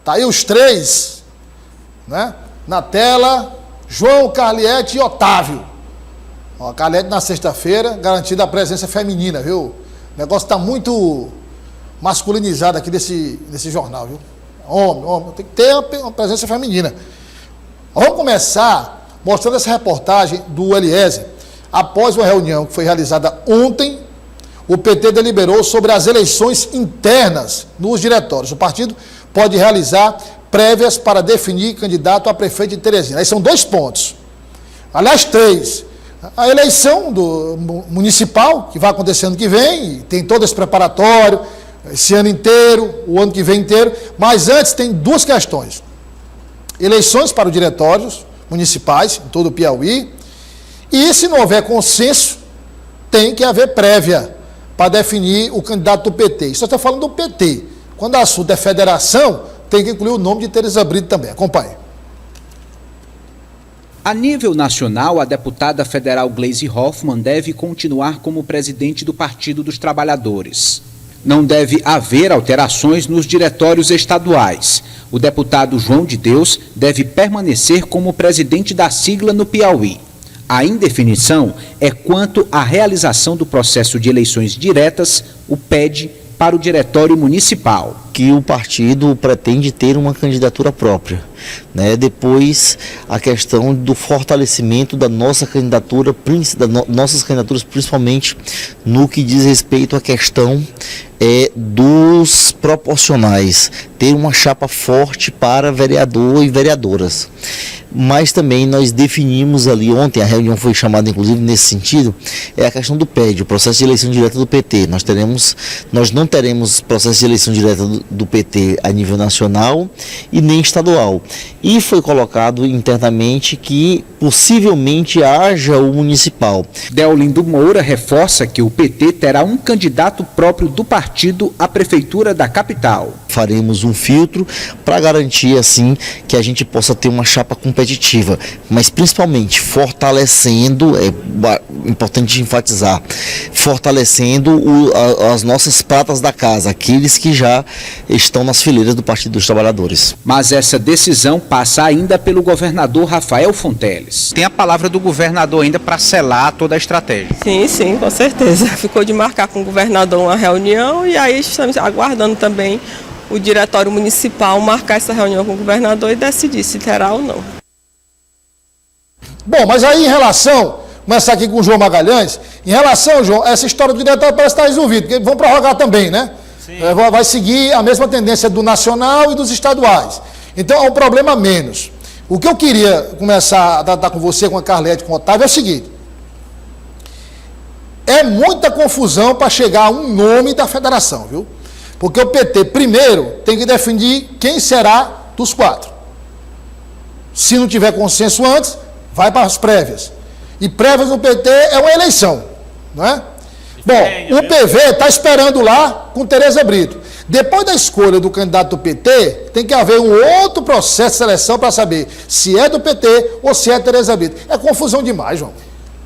Tá aí os três, né? Na tela, João, Carliete e Otávio. Ó, Carliete na sexta-feira, garantida a presença feminina, viu? O negócio tá muito masculinizado aqui nesse jornal, viu? Homem, tem que ter uma presença feminina. Vamos começar mostrando essa reportagem do Eliezer. Após uma reunião que foi realizada ontem, o PT deliberou sobre as eleições internas nos diretórios. O partido pode realizar prévias para definir candidato a prefeito de Teresina. Aí são 2 pontos. Aliás, 3. A eleição do municipal, que vai acontecer ano que vem, tem todo esse preparatório, esse ano inteiro, o ano que vem inteiro. Mas antes tem 2 questões. Eleições para os diretórios municipais, em todo o Piauí. E se não houver consenso, tem que haver prévia para definir o candidato do PT. Isso eu estou falando do PT. Quando o assunto é federação, tem que incluir o nome de Tereza Brito também. Acompanhe. A nível nacional, a deputada federal Gleisi Hoffmann deve continuar como presidente do Partido dos Trabalhadores. Não deve haver alterações nos diretórios estaduais. O deputado João de Deus deve permanecer como presidente da sigla no Piauí. A indefinição é quanto à realização do processo de eleições diretas, o PED, para o Diretório Municipal. Que o partido pretende ter uma candidatura própria, né? Depois, a questão do fortalecimento da nossa candidatura, nossas candidaturas, principalmente no que diz respeito à questão dos proporcionais, ter uma chapa forte para vereador e vereadoras. Mas também nós definimos ali, ontem a reunião foi chamada inclusive nesse sentido, é a questão do PED, o processo de eleição direta do PT. Nós não teremos processo de eleição direta do PT a nível nacional e nem estadual. E foi colocado internamente que possivelmente haja o municipal. Deolindo Moura reforça que o PT terá um candidato próprio do partido à prefeitura da capital. Faremos um filtro para garantir assim que a gente possa ter uma chapa competitiva, mas principalmente fortalecendo, é importante enfatizar, fortalecendo as nossas pratas da casa, aqueles que já estão nas fileiras do Partido dos Trabalhadores. Mas essa decisão passa ainda pelo governador Rafael Fonteles. Tem a palavra do governador ainda para selar toda a estratégia. Sim, com certeza. Ficou de marcar com o governador uma reunião e aí estamos aguardando também o diretório municipal marcar essa reunião com o governador e decidir se terá ou não. Bom, mas aí em relação, começar aqui com o João Magalhães, em relação, João, essa história do diretório parece estar resolvida, porque vão prorrogar também, né? Sim. Vai seguir a mesma tendência do nacional e dos estaduais. Então é um problema menos. O que eu queria começar a tratar com você, com a Carlete, com o Otávio, é o seguinte. É muita confusão para chegar a um nome da federação, viu? Porque o PT, primeiro, tem que definir quem será dos 4. Se não tiver consenso antes, vai para as prévias. E prévias no PT é uma eleição, não é? Bom, o PV está esperando lá com Tereza Brito. Depois da escolha do candidato do PT, tem que haver um outro processo de seleção para saber se é do PT ou se é Tereza Brito. É confusão demais, João.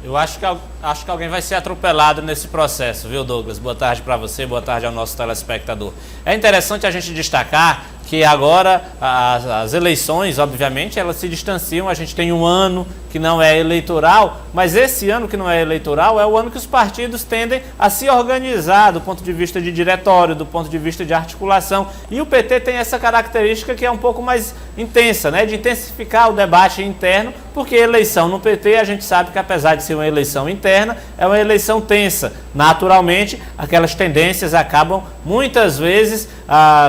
Eu acho que alguém vai ser atropelado nesse processo, viu, Douglas? Boa tarde para você, boa tarde ao nosso telespectador. É interessante a gente destacar que agora as eleições, obviamente, elas se distanciam. A gente tem um ano que não é eleitoral, mas esse ano que não é eleitoral é o ano que os partidos tendem a se organizar do ponto de vista de diretório, do ponto de vista de articulação. E o PT tem essa característica que é um pouco mais intensa, né? De intensificar o debate interno, porque eleição no PT, a gente sabe que apesar de ser uma eleição interna, é uma eleição tensa. Naturalmente, aquelas tendências acabam muitas vezes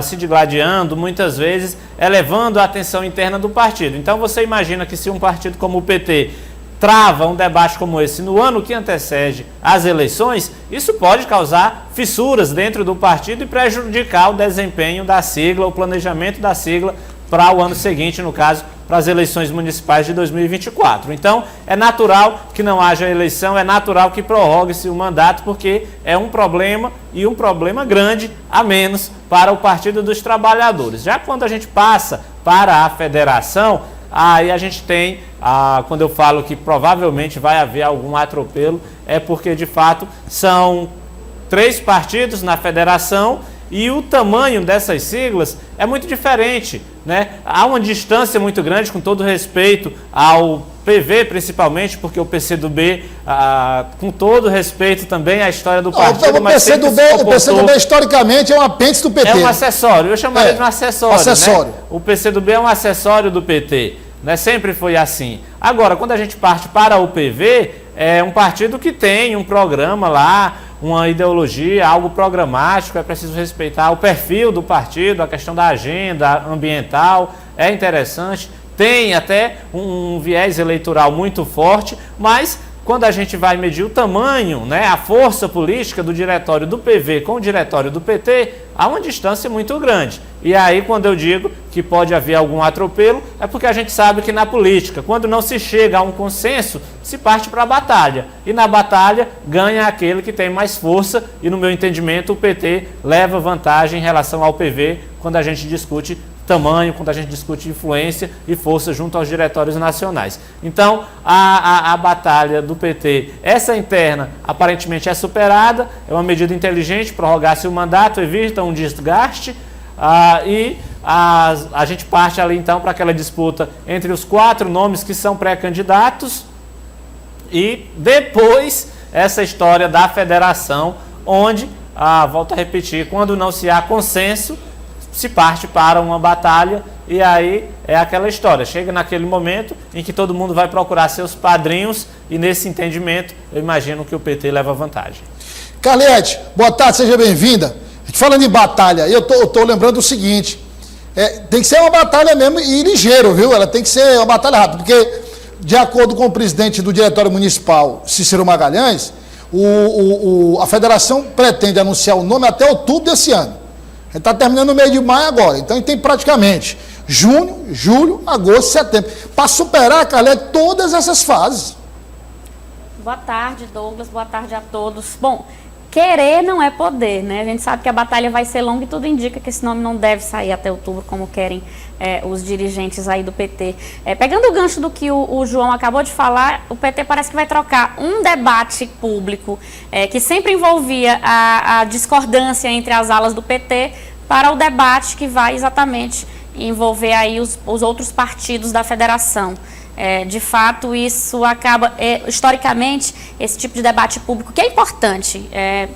se digladiando, muitas vezes elevando a atenção interna do partido. Então você imagina que se um partido como o PT trava um debate como esse no ano que antecede as eleições, isso pode causar fissuras dentro do partido e prejudicar o desempenho da sigla, o planejamento da sigla para o ano seguinte, no caso, para as eleições municipais de 2024. Então, é natural que não haja eleição, é natural que prorrogue-se o mandato, porque é um problema e um problema grande a menos para o Partido dos Trabalhadores. Já quando a gente passa para a federação, aí a gente tem, quando eu falo que provavelmente vai haver algum atropelo, é porque de fato são 3 partidos na federação E o tamanho dessas siglas é muito diferente, né? Há uma distância muito grande, com todo respeito ao PV, principalmente, porque o PCdoB, com todo respeito também à história do partido... O PCdoB, historicamente, é um apêndice do PT. É um acessório, eu chamaria de um acessório. Né? O PCdoB é um acessório do PT, né? Sempre foi assim. Agora, quando a gente parte para o PV, é um partido que tem um programa lá, uma ideologia, algo programático, é preciso respeitar o perfil do partido, a questão da agenda ambiental, é interessante, tem até um viés eleitoral muito forte, mas quando a gente vai medir o tamanho, né, a força política do diretório do PV com o diretório do PT, há uma distância muito grande. E aí, quando eu digo que pode haver algum atropelo, é porque a gente sabe que na política, quando não se chega a um consenso, se parte para a batalha. E na batalha, ganha aquele que tem mais força, e no meu entendimento, o PT leva vantagem em relação ao PV, quando a gente discute tamanho, quando a gente discute influência e força junto aos diretórios nacionais. Então, a batalha do PT, essa interna, aparentemente é superada, é uma medida inteligente, prorrogar-se o mandato, evita um desgaste, e a gente parte ali então para aquela disputa entre os 4 nomes que são pré-candidatos e depois essa história da federação, onde, volto a repetir, quando não se há consenso, se parte para uma batalha e aí é aquela história. Chega naquele momento em que todo mundo vai procurar seus padrinhos e nesse entendimento eu imagino que o PT leva vantagem. Carliete, boa tarde, seja bem-vinda. Falando em batalha, eu tô lembrando o seguinte, tem que ser uma batalha mesmo e ligeiro, viu? Ela tem que ser uma batalha rápida, porque de acordo com o presidente do Diretório Municipal, Cícero Magalhães, a federação pretende anunciar o nome até outubro desse ano. Ele está terminando no meio de maio agora, então ele tem praticamente junho, julho, agosto, setembro, para superar, Carlete, todas essas fases. Boa tarde, Douglas, boa tarde a todos. Bom, querer não é poder, né? A gente sabe que a batalha vai ser longa e tudo indica que esse nome não deve sair até outubro, como querem os dirigentes aí do PT. Pegando o gancho do que o João acabou de falar, o PT parece que vai trocar um debate público que sempre envolvia a discordância entre as alas do PT para o debate que vai exatamente envolver aí os outros partidos da federação. De fato, isso acaba, historicamente, esse tipo de debate público, que é importante,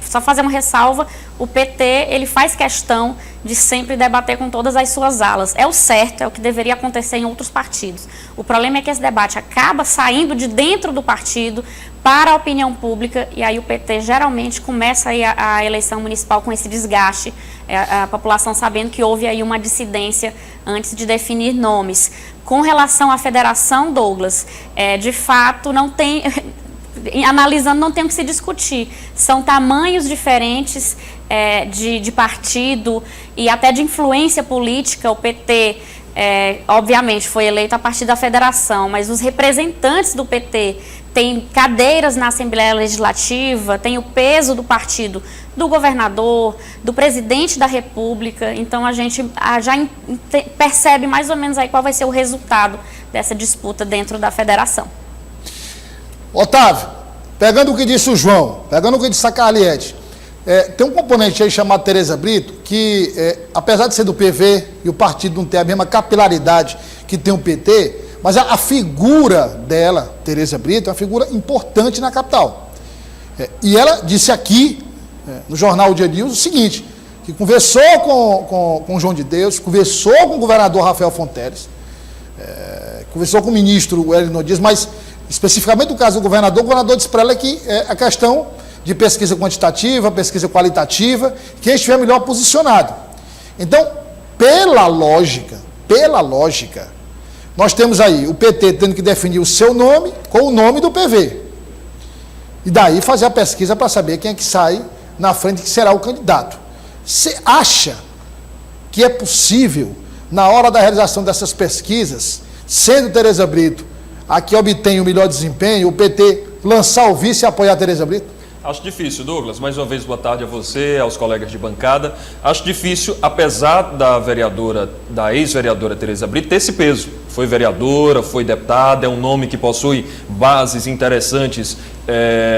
só fazer uma ressalva, o PT, ele faz questão de sempre debater com todas as suas alas. É o certo, é o que deveria acontecer em outros partidos. O problema é que esse debate acaba saindo de dentro do partido para a opinião pública, e aí o PT geralmente começa aí a eleição municipal com esse desgaste, a população sabendo que houve aí uma dissidência antes de definir nomes. Com relação à federação, Douglas, de fato, não tem, analisando, não tem o que se discutir. São tamanhos diferentes de partido e até de influência política. O PT, obviamente, foi eleito a partir da federação, mas os representantes do PT têm cadeiras na Assembleia Legislativa, tem o peso do partido do governador, do presidente da República. Então a gente já percebe mais ou menos aí qual vai ser o resultado dessa disputa dentro da federação. Otávio, pegando o que disse o João, pegando o que disse a Carliete, tem um componente aí chamado Tereza Brito, que apesar de ser do PV e o partido não ter a mesma capilaridade que tem o PT, mas a figura dela, Tereza Brito, é uma figura importante na capital. E ela disse aqui, no jornal Dia News, o seguinte, que conversou com o João de Deus, conversou com o governador Rafael Fonteles, conversou com o ministro Wellington Dias, mas especificamente no caso do governador, o governador disse para ela que a questão de pesquisa quantitativa, pesquisa qualitativa, quem estiver melhor posicionado. Então, pela lógica, nós temos aí o PT tendo que definir o seu nome com o nome do PV. E daí fazer a pesquisa para saber quem é que sai na frente, que será o candidato. Você acha que é possível, na hora da realização dessas pesquisas, sendo Tereza Brito a que obtém o melhor desempenho, o PT lançar o vice e apoiar a Tereza Brito? Acho difícil, Douglas. Mais uma vez, boa tarde a você, aos colegas de bancada. Acho difícil, apesar da ex-vereadora Tereza Brito ter esse peso. Foi vereadora, foi deputada, é um nome que possui bases interessantes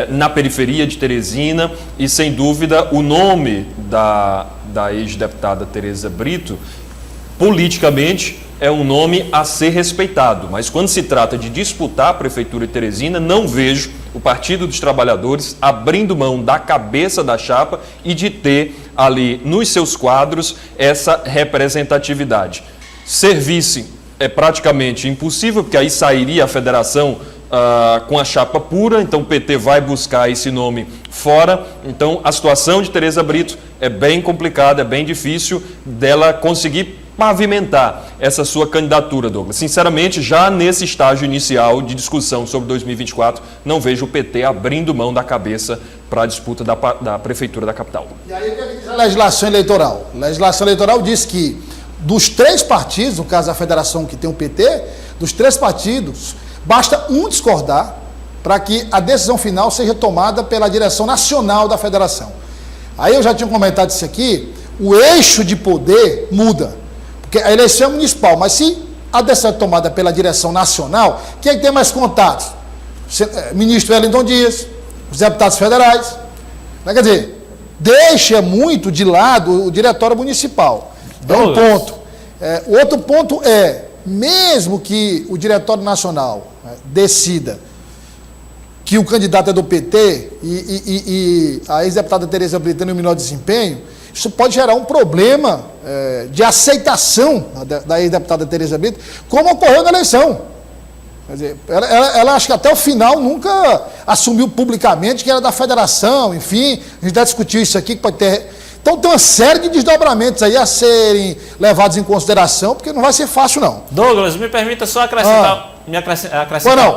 na periferia de Teresina e, sem dúvida, o nome da ex-deputada Tereza Brito, politicamente, é um nome a ser respeitado, mas quando se trata de disputar a Prefeitura de Teresina, não vejo o Partido dos Trabalhadores abrindo mão da cabeça da chapa e de ter ali nos seus quadros essa representatividade. Ser vice é praticamente impossível, porque aí sairia a federação com a chapa pura, então o PT vai buscar esse nome fora. Então a situação de Tereza Brito é bem complicada, é bem difícil dela conseguir pavimentar essa sua candidatura, Douglas. Sinceramente, já nesse estágio inicial de discussão sobre 2024, não vejo o PT abrindo mão da cabeça para a disputa da Prefeitura da capital. E aí, o que diz a legislação eleitoral? A legislação eleitoral diz que dos 3 partidos, no caso da federação que tem o PT, dos 3 partidos, basta um discordar para que a decisão final seja tomada pela direção nacional da federação. Aí eu já tinha comentado isso aqui, o eixo de poder muda. Porque a eleição é municipal, mas se a decisão é tomada pela direção nacional, quem é que tem mais contatos? Ministro Wellington Dias, os deputados federais. Quer dizer, deixa muito de lado o diretório municipal. É um ponto. O outro ponto é, mesmo que o diretório nacional decida que o candidato é do PT e a ex-deputada Tereza Brito tem o menor desempenho, isso pode gerar um problema de aceitação da ex-deputada Tereza Brito, como ocorreu na eleição. Quer dizer, ela acho que até o final nunca assumiu publicamente que era da federação, enfim, a gente já discutiu isso aqui, que pode ter... Então tem uma série de desdobramentos aí a serem levados em consideração, porque não vai ser fácil, não. Douglas, me permita só acrescentar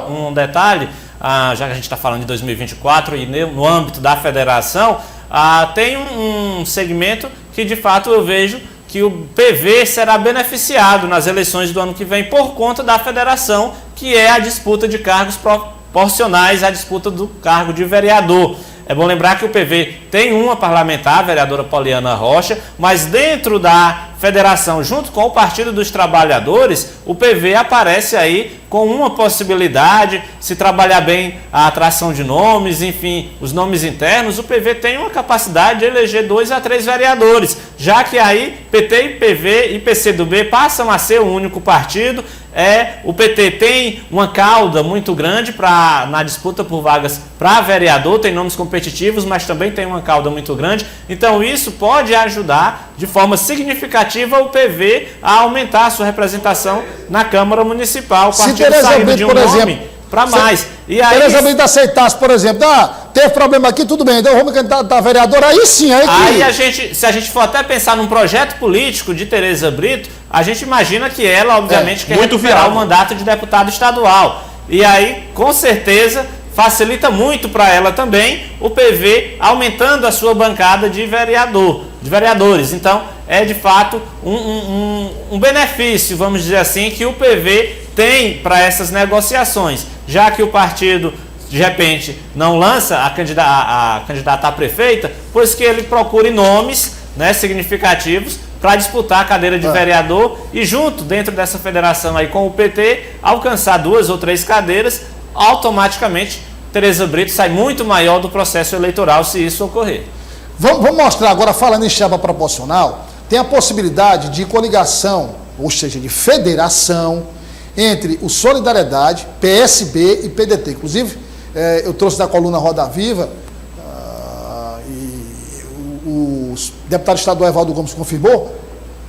um detalhe, já que a gente está falando de 2024 e no âmbito da federação, tem um segmento que de fato eu vejo que o PV será beneficiado nas eleições do ano que vem por conta da federação, que é a disputa de cargos proporcionais à disputa do cargo de vereador. É bom lembrar que o PV tem uma parlamentar, a vereadora Poliana Rocha, mas dentro da federação, junto com o Partido dos Trabalhadores, o PV aparece aí com uma possibilidade, se trabalhar bem a atração de nomes, enfim, os nomes internos, o PV tem uma capacidade de eleger 2 a 3 vereadores, já que aí PT, PV e PCdoB passam a ser um único partido. O PT tem uma cauda muito grande na disputa por vagas para vereador, tem nomes competitivos, mas também tem uma cauda muito grande. Então isso pode ajudar de forma significativa o PV a aumentar a sua representação na Câmara Municipal. O partido saindo de um nome para mais. E aí, Tereza Brito aceitasse, por exemplo, teve problema aqui, tudo bem, então vamos candidatar a vereadora, aí sim, se a gente for até pensar num projeto político de Tereza Brito, a gente imagina que ela, obviamente, quer recuperar o mandato de deputado estadual. E aí, com certeza, facilita muito para ela também o PV aumentando a sua bancada de vereadores. Então, é de fato um benefício, vamos dizer assim, que o PV tem para essas negociações, já que o partido, de repente, não lança a candidata a prefeita, pois que ele procure nomes, né, significativos para disputar a cadeira de vereador e junto, dentro dessa federação aí com o PT, alcançar 2 ou 3 cadeiras, automaticamente Tereza Brito sai muito maior do processo eleitoral se isso ocorrer. Vamos mostrar agora, falando em chapa proporcional, tem a possibilidade de coligação, ou seja, de federação entre o Solidariedade, PSB e PDT. Inclusive, eu trouxe da coluna Roda Viva, e o deputado estadual Evaldo Gomes confirmou,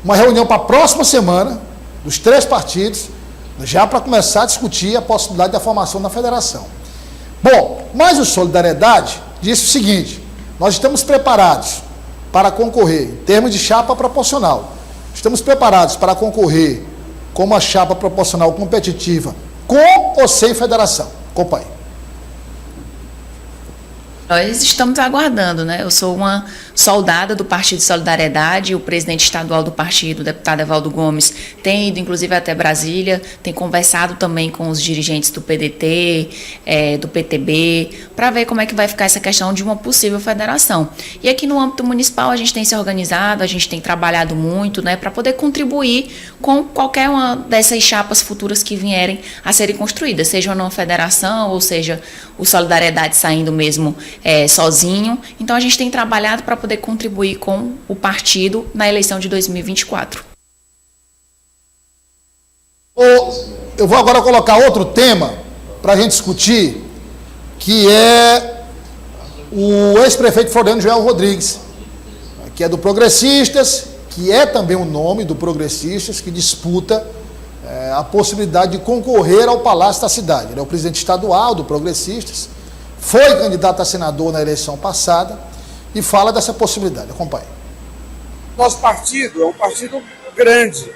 uma reunião para a próxima semana, dos 3 partidos, já para começar a discutir a possibilidade da formação da federação. Bom, mas o Solidariedade disse o seguinte: nós estamos preparados para concorrer em termos de chapa proporcional. Estamos preparados para concorrer com uma chapa proporcional competitiva, com ou sem federação. Acompanhe. Nós estamos aguardando, né? Eu sou uma soldada do Partido Solidariedade, o presidente estadual do partido, o deputado Evaldo Gomes, tem ido inclusive até Brasília, tem conversado também com os dirigentes do PDT, do PTB, para ver como é que vai ficar essa questão de uma possível federação. E aqui no âmbito municipal a gente tem se organizado, a gente tem trabalhado muito, né, para poder contribuir com qualquer uma dessas chapas futuras que vierem a serem construídas, seja uma federação, ou seja, o Solidariedade saindo mesmo sozinho. Então a gente tem trabalhado para poder contribuir com o partido na eleição de 2024. Eu vou agora colocar outro tema para a gente discutir, que é o ex-prefeito Floriano Joel Rodrigues, que é do Progressistas, que é também o nome do Progressistas, que disputa a possibilidade de concorrer ao Palácio da Cidade. Ele é o presidente estadual do Progressistas, foi candidato a senador na eleição passada e fala dessa possibilidade. Acompanhe. Nosso partido é um partido grande,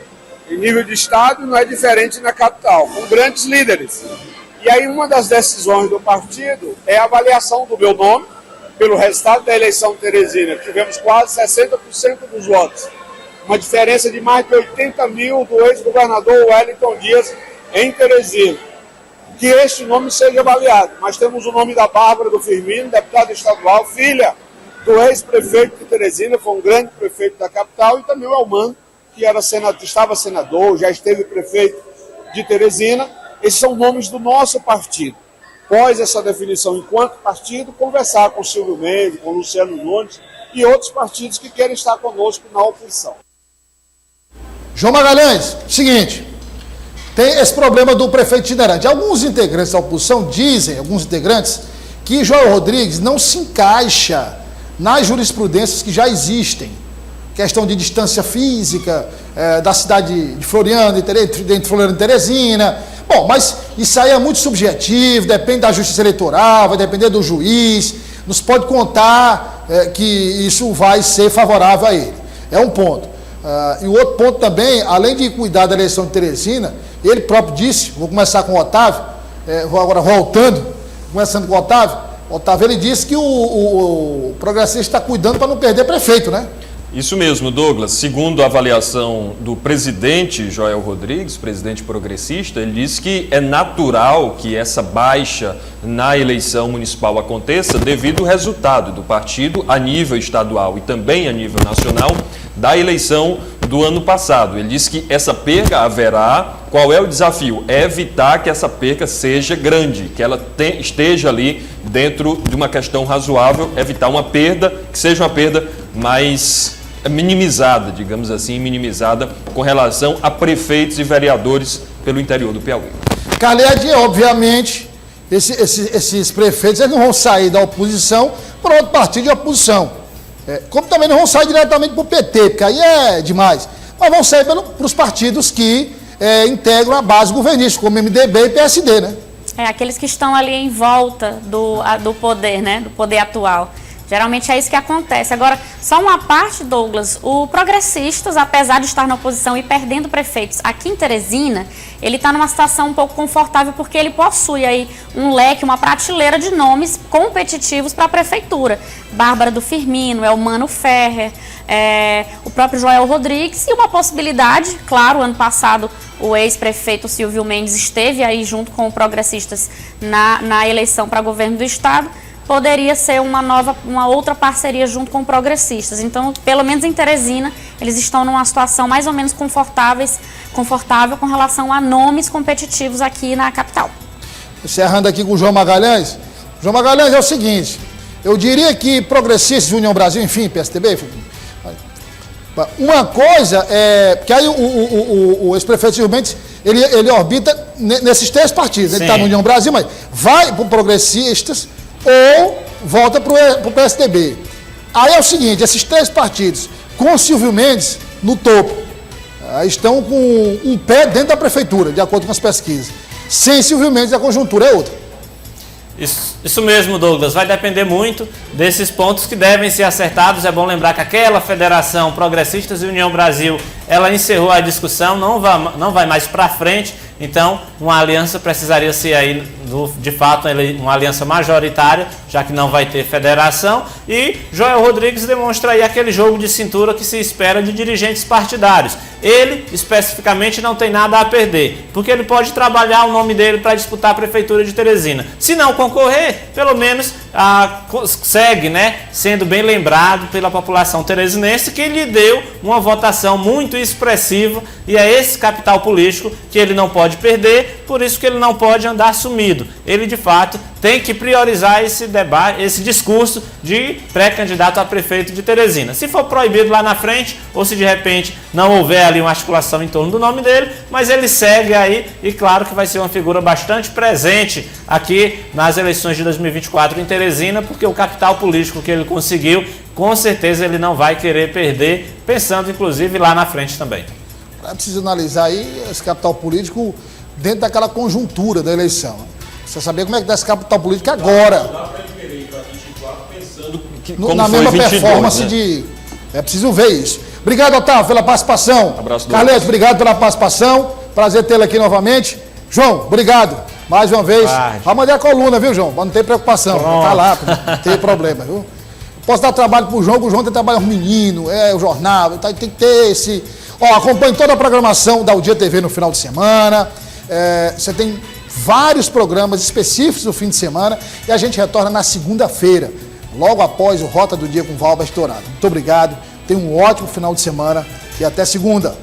em nível de estado não é diferente na capital, com grandes líderes. E aí uma das decisões do partido é a avaliação do meu nome, pelo resultado da eleição de Teresina, tivemos quase 60% dos votos. Uma diferença de mais de 80 mil do ex-governador Wellington Dias em Teresina. Que este nome seja avaliado. Mas temos o nome da Bárbara do Firmino, deputada estadual, filha do ex-prefeito de Teresina, foi um grande prefeito da capital, e também o Elmano, que estava senador, já esteve prefeito de Teresina. Esses são nomes do nosso partido. Após essa definição enquanto partido, conversar com Silvio Mendes, com Luciano Nunes e outros partidos que querem estar conosco na oposição. João Magalhães, seguinte, tem esse problema do prefeito itinerante. Alguns integrantes da oposição dizem, que Joel Rodrigues não se encaixa nas jurisprudências que já existem. Questão de distância física da cidade de Floriano, entre Floriano e Teresina. Bom, mas isso aí é muito subjetivo, depende da justiça eleitoral, vai depender do juiz, não se pode contar que isso vai ser favorável a ele. É um ponto. E o outro ponto também, além de cuidar da eleição de Teresina, ele próprio disse, vou começar com o Otávio, vou agora começando com o Otávio, ele disse que o Progressista está cuidando para não perder prefeito, né? Isso mesmo, Douglas. Segundo a avaliação do presidente Joel Rodrigues, presidente progressista, ele disse que é natural que essa baixa na eleição municipal aconteça devido ao resultado do partido a nível estadual e também a nível nacional da eleição do ano passado. Ele disse que essa perca haverá. Qual é o desafio? É evitar que essa perca seja grande, que ela esteja ali dentro de uma questão razoável, evitar uma perda, que seja uma perda mais minimizada, digamos assim, com relação a prefeitos e vereadores pelo interior do Piauí. Caled, obviamente, esses prefeitos eles não vão sair da oposição para outro partido de oposição. Como também não vão sair diretamente para o PT, porque aí é demais. Mas vão sair para os partidos que integram a base governista, como MDB e PSD, né? Aqueles que estão ali em volta do poder, né? Do poder atual. Geralmente é isso que acontece. Agora, só uma parte, Douglas, o Progressistas, apesar de estar na oposição e perdendo prefeitos aqui em Teresina, ele está numa situação um pouco confortável porque ele possui aí um leque, uma prateleira de nomes competitivos para a prefeitura. Bárbara do Firmino, Elmano Ferrer, o próprio Joel Rodrigues e uma possibilidade, claro, ano passado o ex-prefeito Silvio Mendes esteve aí junto com o Progressistas na eleição para governo do estado, poderia ser uma outra parceria junto com Progressistas. Então, pelo menos em Teresina, eles estão numa situação mais ou menos confortável com relação a nomes competitivos aqui na capital. Encerrando aqui com o João Magalhães. João Magalhães, é o seguinte, eu diria que Progressistas, União Brasil, enfim, PSDB, uma coisa é, porque aí o ex-prefeito Silvio Mendes, ele orbita nesses três partidos. Sim. Ele está no União Brasil, mas vai para o Progressistas ou volta para o PSDB. Aí é o seguinte, esses três partidos, com Silvio Mendes no topo, estão com um pé dentro da prefeitura, de acordo com as pesquisas. Sem Silvio Mendes, a conjuntura é outra. Isso mesmo, Douglas. Vai depender muito desses pontos que devem ser acertados. É bom lembrar que aquela federação Progressistas e União Brasil, ela encerrou a discussão, não vai mais para frente. Então, uma aliança precisaria ser aí de fato, uma aliança majoritária, já que não vai ter federação, e Joel Rodrigues demonstra aí aquele jogo de cintura que se espera de dirigentes partidários. Ele, especificamente, não tem nada a perder, porque ele pode trabalhar o nome dele para disputar a Prefeitura de Teresina. Se não concorrer, pelo menos segue, né, sendo bem lembrado pela população teresinense, que lhe deu uma votação muito expressiva, e é esse capital político que ele não pode perder, por isso que ele não pode andar sumido. Ele, de fato, tem que priorizar esse debate, esse discurso de pré-candidato a prefeito de Teresina. Se for proibido lá na frente, ou se de repente não houver ali uma articulação em torno do nome dele, mas ele segue aí, e claro que vai ser uma figura bastante presente aqui nas eleições de 2024 em Teresina, porque o capital político que ele conseguiu, com certeza ele não vai querer perder, pensando inclusive lá na frente também. É preciso analisar aí esse capital político dentro daquela conjuntura da eleição. Você saber como é que dá esse capital político agora. Dá para ele querer ir para 24 pensando como na foi mesma 22, performance, né? É preciso ver isso. Obrigado, Otávio, pela participação. Abraço, Carleto, obrigado pela participação. Prazer tê-lo aqui novamente. João, obrigado. Mais uma vez. Vai mandar a coluna, viu, João? Mas não tem preocupação. Tá lá, não tem problema, viu? Posso dar trabalho pro João, que o João tem trabalho com menino, o jornal, então tem que ter esse... acompanhe toda a programação da O Dia TV no final de semana. Você tem vários programas específicos no fim de semana e a gente retorna na segunda-feira, logo após o Rota do Dia com Valber Dourado. Muito obrigado, tenha um ótimo final de semana e até segunda.